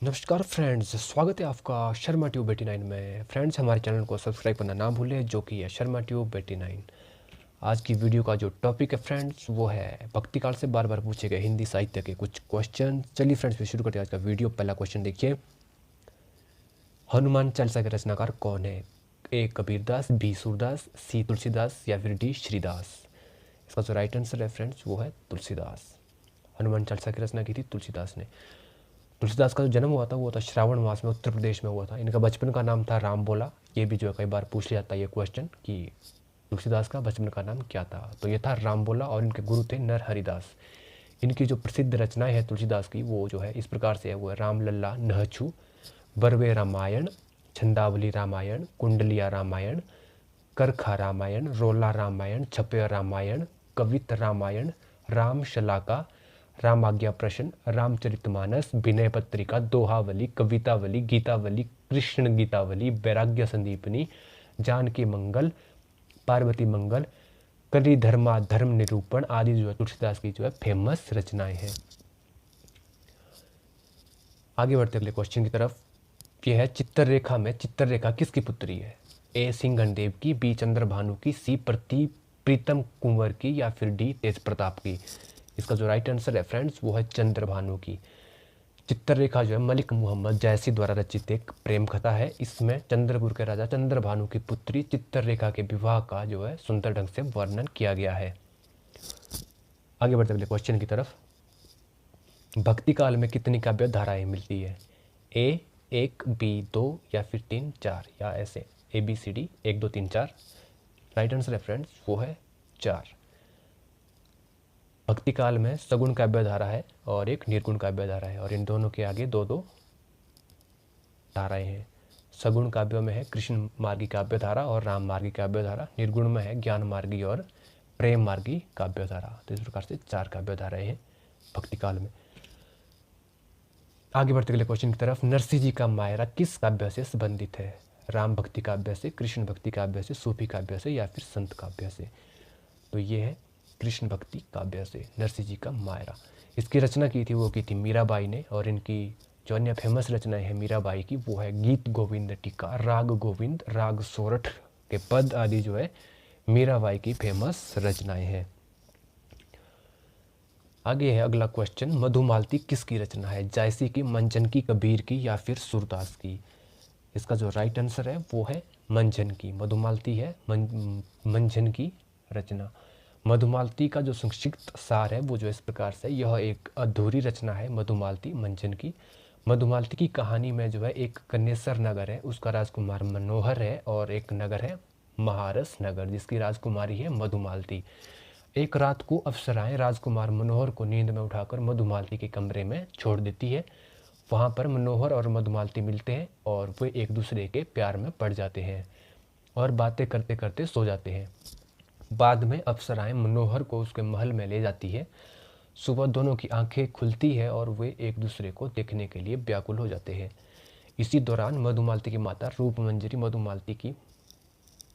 नमस्कार फ्रेंड्स, स्वागत है आपका शर्मा ट्यूब 89 में। फ्रेंड्स, हमारे चैनल को सब्सक्राइब करना ना भूलें, जो कि है शर्मा ट्यूब 89। आज की वीडियो का जो टॉपिक है फ्रेंड्स, वो है भक्तिकाल से बार बार पूछे गए हिंदी साहित्य के कुछ क्वेश्चन। चलिए फ्रेंड्स, फिर शुरू करते हैं आज का वीडियो। पहला क्वेश्चन देखिए, हनुमान चालीसा के रचनाकार कौन है? ए कबीरदास, बी सूरदास, सी तुलसीदास या फिर डी श्रीदास। इसका जो राइट आंसर है फ्रेंड्स, वो है तुलसीदास। हनुमान चालीसा की रचना की थी तुलसीदास ने। तुलसीदास का जो जन्म हुआ था वो था श्रावण मास में उत्तर प्रदेश में हुआ था। इनका बचपन का नाम था राम बोला। ये भी जो है कई बार पूछ लिया जाता है ये क्वेश्चन कि तुलसीदास का बचपन का नाम क्या था। तो ये था राम बोला और इनके गुरु थे नर हरिदास। इनकी जो प्रसिद्ध रचनाएं है तुलसीदास की, वो जो है इस प्रकार से है। वो है राम लल्ला नहछु, बरवे रामायण, छंदावली रामायण, कुंडलिया रामायण, करखा रामायण, रोला रामायण, छपया रामायण, कवित रामायण, राम शलाका, राम आज्ञा प्रश्न, रामचरितमानस, विनय पत्रिका, दोहावली, कवितावली, गीतावली, कृष्ण गीतावली, वैराग्य संदीपनी, जानकी मंगल, पार्वती मंगल, कली धर्मा धर्म निरूपण आदि जो है तुलसीदास की जो है फेमस रचनाएं हैं। आगे बढ़ते अगले क्वेश्चन की तरफ। यह है चित्ररेखा में चित्ररेखा किसकी पुत्री है? ए सिंघन देव की, बी चंद्र भानु की, सी प्रीतम कुंवर की या फिर डी तेज प्रताप की। इसका जो राइट आंसर है फ्रेंड्स, वो है चंद्र भानु की। चित्ररेखा जो है मलिक मोहम्मद जैसी द्वारा रचित एक प्रेम कथा है। इसमें चंद्रपुर के राजा चंद्र भानु की पुत्री चित्ररेखा के विवाह का जो है सुंदर ढंग से वर्णन किया गया है। आगे बढ़ते अगले क्वेश्चन की तरफ। भक्ति काल में कितनी काव्य धाराएं मिलती है? ए 1, बी 2 या फिर 3 4 या ऐसे ABCD 1 2 3 4। राइट आंसर है फ्रेंड्स, वो है 4। भक्ति काल में सगुण काव्य धारा है और एक निर्गुण काव्य धारा है, और इन दोनों के आगे दो दो धाराएं हैं। सगुण काव्यों में है कृष्ण मार्गी काव्य धारा और राम मार्गी काव्य धारा। निर्गुण में है ज्ञान मार्गी और प्रेम मार्गी काव्य धारा। तो इस प्रकार से 4 काव्य धाराएं हैं भक्ति काल में। आगे बढ़ते अगले क्वेश्चन की तरफ। नरसिंह जी का मायरा किस काव्य से संबंधित है? राम भक्ति काव्य से, कृष्ण भक्ति काव्य से, सूफी काव्य से या फिर संत काव्य से। तो ये है कृष्ण भक्ति काव्य से नरसिंह जी का मायरा। इसकी रचना की थी वो की थी मीराबाई ने, और इनकी जो अन्य फेमस रचनाएं हैं मीराबाई की, वो है गीत गोविंद टीका, राग गोविंद, राग सोरठ के पद आदि जो है मीराबाई की फेमस रचनाएं हैं। आगे है अगला क्वेश्चन, मधुमालती किसकी रचना है? जायसी की, मंजन की, कबीर की या फिर सूरदास की। इसका जो राइट आंसर है वो है मंजन की। मधुमालती है मंजन की रचना। मधुमालती का जो संक्षिप्त सार है वो जो इस प्रकार से, यह एक अधूरी रचना है मधुमालती मंजन की। मधुमालती की कहानी में जो है एक कन्नेसर नगर है, उसका राजकुमार मनोहर है, और एक नगर है महारस नगर जिसकी राजकुमारी है मधुमालती। एक रात को अप्सराएं राजकुमार मनोहर को नींद में उठाकर मधुमालती के कमरे में छोड़ देती है। वहाँ पर मनोहर और मधुमालती मिलते हैं और वे एक दूसरे के प्यार में पड़ जाते हैं और बातें करते करते सो जाते हैं। बाद में अप्सराएं मनोहर को उसके महल में ले जाती है। सुबह दोनों की आंखें खुलती है और वे एक दूसरे को देखने के लिए व्याकुल हो जाते हैं। इसी दौरान मधुमालती की माता रूपमंजरी मधुमालती की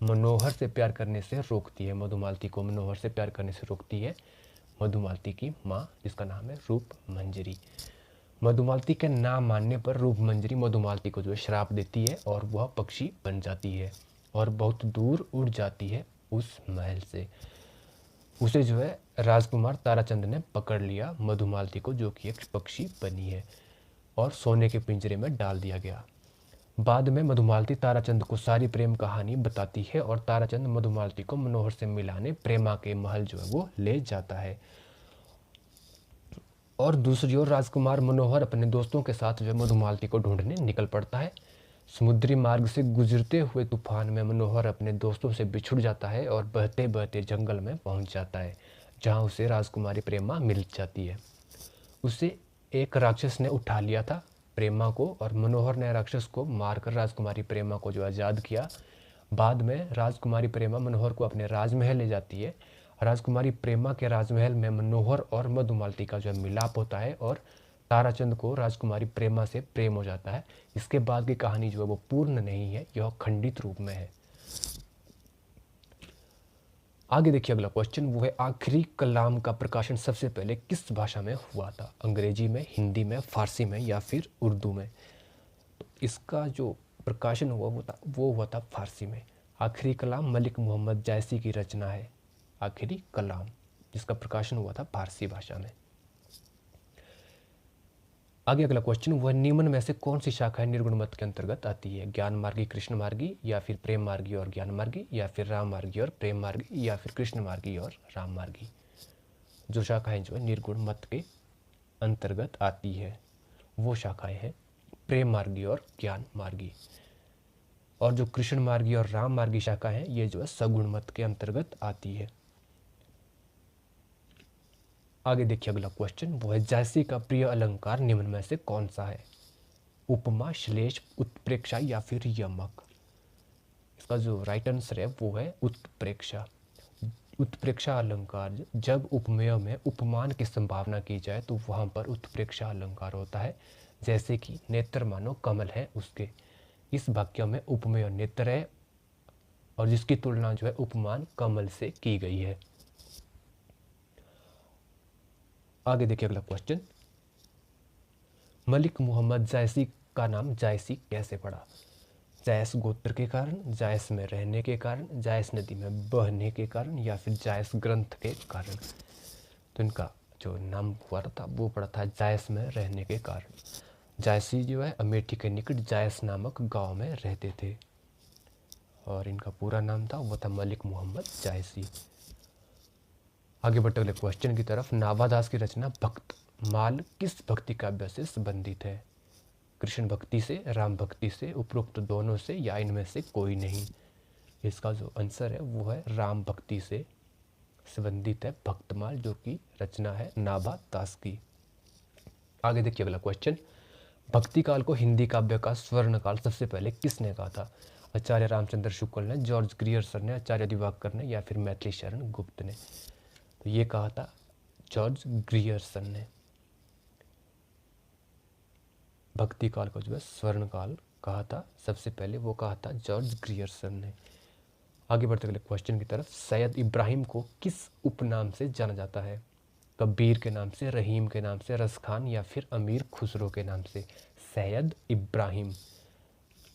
मनोहर से प्यार करने से रोकती है। मधुमालती को मनोहर से प्यार करने से रोकती है मधुमालती की माँ, जिसका नाम है रूपमंजरी। मधुमालती के ना मानने पर रूपमंजरी मधुमालती को जो है श्राप देती है और वह पक्षी बन जाती है और बहुत दूर उड़ जाती है उस महल से। उसे जो है राजकुमार ताराचंद ने पकड़ लिया मधुमालती को, जो कि एक पक्षी बनी है, और सोने के पिंजरे में डाल दिया गया। बाद में मधुमालती ताराचंद को सारी प्रेम कहानी बताती है और ताराचंद मधुमालती को मनोहर से मिलाने प्रेमा के महल जो है वो ले जाता है। और दूसरी ओर राजकुमार मनोहर अपने दोस्तों के साथ जो है मधुमालती को ढूंढने निकल पड़ता है। समुद्री मार्ग से गुजरते हुए तूफान में मनोहर अपने दोस्तों से बिछुड़ जाता है और बहते बहते जंगल में पहुंच जाता है, जहां उसे राजकुमारी प्रेमा मिल जाती है। उसे एक राक्षस ने उठा लिया था प्रेमा को, और मनोहर ने राक्षस को मारकर राजकुमारी प्रेमा को जो आज़ाद किया। बाद में राजकुमारी प्रेमा मनोहर को अपने राजमहल ले जाती है। राजकुमारी प्रेमा के राजमहल में मनोहर और मधुमालती का जो है मिलाप होता है और ताराचंद को राजकुमारी प्रेमा से प्रेम हो जाता है। इसके बाद की कहानी जो है वो पूर्ण नहीं है, यह खंडित रूप में है। आगे देखिए अगला क्वेश्चन, वो है आखिरी कलाम का प्रकाशन सबसे पहले किस भाषा में हुआ था? अंग्रेजी में, हिंदी में, फारसी में या फिर उर्दू में? तो इसका जो प्रकाशन हुआ वो हुआ था फारसी में। आखिरी कलाम मलिक मोहम्मद जायसी की रचना है, आखिरी कलाम, जिसका प्रकाशन हुआ था फारसी भाषा में। आगे अगला क्वेश्चन, वह निम्न में से कौन सी शाखा निर्गुण मत के अंतर्गत आती है? ज्ञान मार्गी, कृष्ण मार्गी, या फिर प्रेम मार्गी और ज्ञान मार्गी, या फिर राम मार्गी और प्रेम मार्गी, या फिर कृष्ण मार्गी और राम मार्गी? जो शाखाएं जो है निर्गुण मत के अंतर्गत आती है वो शाखाएं हैं प्रेम मार्गी और ज्ञान मार्गी। और जो कृष्ण मार्गी और राम मार्गी शाखा है ये जो है सगुण मत के अंतर्गत आती है। आगे देखिए अगला क्वेश्चन, वो है जायसी का प्रिय अलंकार निम्न में से कौन सा है? उपमा, श्लेष, उत्प्रेक्षा या फिर यमक? इसका जो राइट आंसर है वो है उत्प्रेक्षा। उत्प्रेक्षा अलंकार, जब उपमेय में उपमान की संभावना की जाए तो वहाँ पर उत्प्रेक्षा अलंकार होता है। जैसे कि नेत्र मानो कमल है उसके, इस वाक्य में उपमेय नेत्र है और जिसकी तुलना जो है उपमान कमल से की गई है। आगे देखिए अगला क्वेश्चन, मलिक मोहम्मद जायसी का नाम जायसी कैसे पड़ा? जायस गोत्र के कारण, जायस में रहने के कारण, जायस नदी में बहने के कारण, या फिर जायस ग्रंथ के कारण? तो इनका जो नाम हुआ था वो पड़ा था जायस में रहने के कारण। जायसी जो है अमेठी के निकट जायस नामक गांव में रहते थे और इनका पूरा नाम था वो था मलिक मोहम्मद जायसी। आगे बढ़ते अगले क्वेश्चन की तरफ, नाभादास की रचना भक्त माल किस भक्ति काव्य से संबंधित है? कृष्ण भक्ति से, राम भक्ति से, उपरोक्त दोनों से, या इनमें से कोई नहीं? इसका जो आंसर है वो है राम भक्ति से संबंधित है भक्तमाल, जो कि रचना है नाभादास की। आगे देखिए अगला क्वेश्चन, भक्ति काल को हिंदी काव्य का स्वर्ण काल सबसे पहले किसने कहा था? आचार्य रामचंद्र शुक्ल ने, जॉर्ज ग्रियर्सन ने, आचार्य दिवाकर ने, या फिर मैथिली शरण गुप्त ने? तो ये कहा था जॉर्ज ग्रियर्सन ने। भक्ति काल को जो है स्वर्ण काल कहा था सबसे पहले, वो कहा था जॉर्ज ग्रियर्सन ने। आगे बढ़ते अगले क्वेश्चन की तरफ, सैयद इब्राहिम को किस उपनाम से जाना जाता है? कबीर के नाम से, रहीम के नाम से, रस खान, या फिर अमीर खुसरो के नाम से? सैयद इब्राहिम,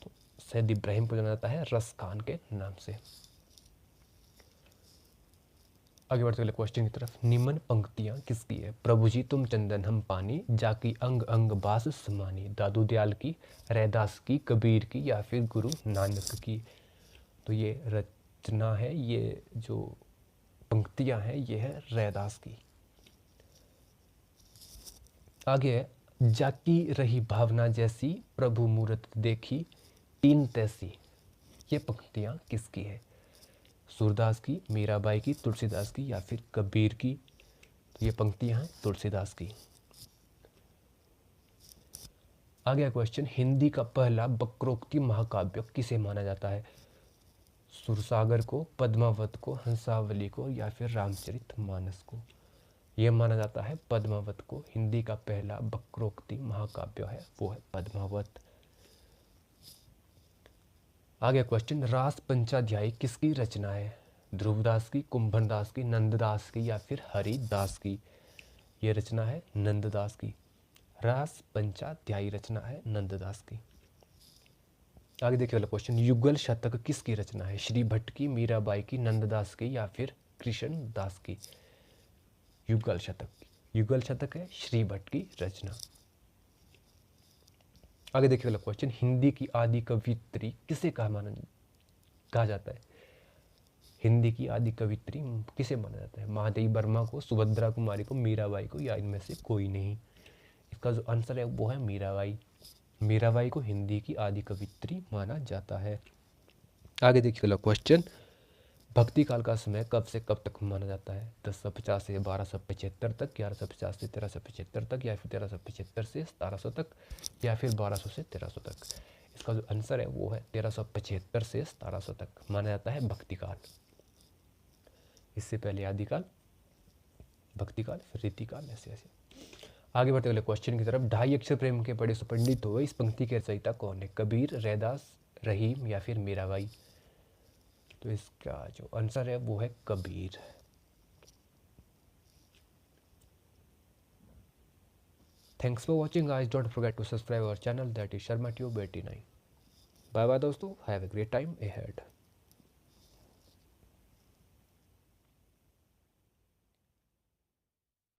तो सैयद इब्राहिम को जाना जाता है रस खान के नाम से। आगे बढ़ते अगले क्वेश्चन की तरफ, निम्न पंक्तियां किसकी है? प्रभु जी तुम चंदन हम पानी, जाकी अंग अंग बास समानी, दादू दयाल की, रैदास की, कबीर की, या फिर गुरु नानक की? तो ये रचना है, ये जो पंक्तियां हैं ये है रैदास की। आगे है, जाकी रही भावना जैसी, प्रभु मूरत देखी, तीन तैसी। ये पंक्तियां किसकी है? सूरदास की, मीराबाई की, तुलसीदास की, या फिर कबीर की? तो ये पंक्तियां हैं तुलसीदास की। आगे क्वेश्चन, हिंदी का पहला वक्रोक्ति महाकाव्य किसे माना जाता है? सुरसागर को, पद्मावत को, हंसावली को, या फिर रामचरितमानस को? यह माना जाता है पद्मावत को। हिंदी का पहला वक्रोक्ति महाकाव्य है वो है पद्मावत। आगे क्वेश्चन, रास पंचाध्यायी किसकी रचना है? ध्रुवदास की, कुंभनदास की, नंददास की, या फिर हरिदास की? ये रचना है नंददास की। रास पंचाध्यायी रचना है नंददास की। आगे देखिए वाला क्वेश्चन, युगल शतक किसकी रचना है? श्री भट्ट की, मीराबाई की, नंददास की, या फिर कृष्ण दास की? युगल शतक है श्री भट्ट की रचना। आगे देखिए वाला क्वेश्चन, हिंदी की आदि कवित्री किसे कहा जाता है? हिंदी की आदि कवित्री किसे माना जाता है? महादेवी वर्मा को, सुभद्रा कुमारी को, मीराबाई को, या इनमें से कोई नहीं? इसका जो आंसर है वो है मीराबाई। मीराबाई को हिंदी की आदि कवित्री माना जाता है। आगे देखिए वाला क्वेश्चन, भक्ति काल का समय कब से कब तक माना जाता है? 1050 से 1275 तक, 1150 से 1375 तक, या फिर 1375 से 1700 तक, या फिर 1200 से 1300 तक? इसका जो आंसर है वो है 1375 से 1700 तक माना जाता है भक्ति काल। इससे पहले आदिकाल, भक्ति काल, फिर रीति काल, ऐसे ऐसे। आगे बढ़ते अगले क्वेश्चन की तरफ, ढाई अक्षर प्रेम के पढ़े सुपंडित हो, इस पंक्ति के रचयिता कौन है? कबीर, रैदास, रहीम, या फिर मीराबाई? तो इसका जो आंसर है वो है Kabir. Thanks for watching guys, don't forget to subscribe our channel that is Sharma tube 89। Bye bye दोस्तों, have a great time ahead.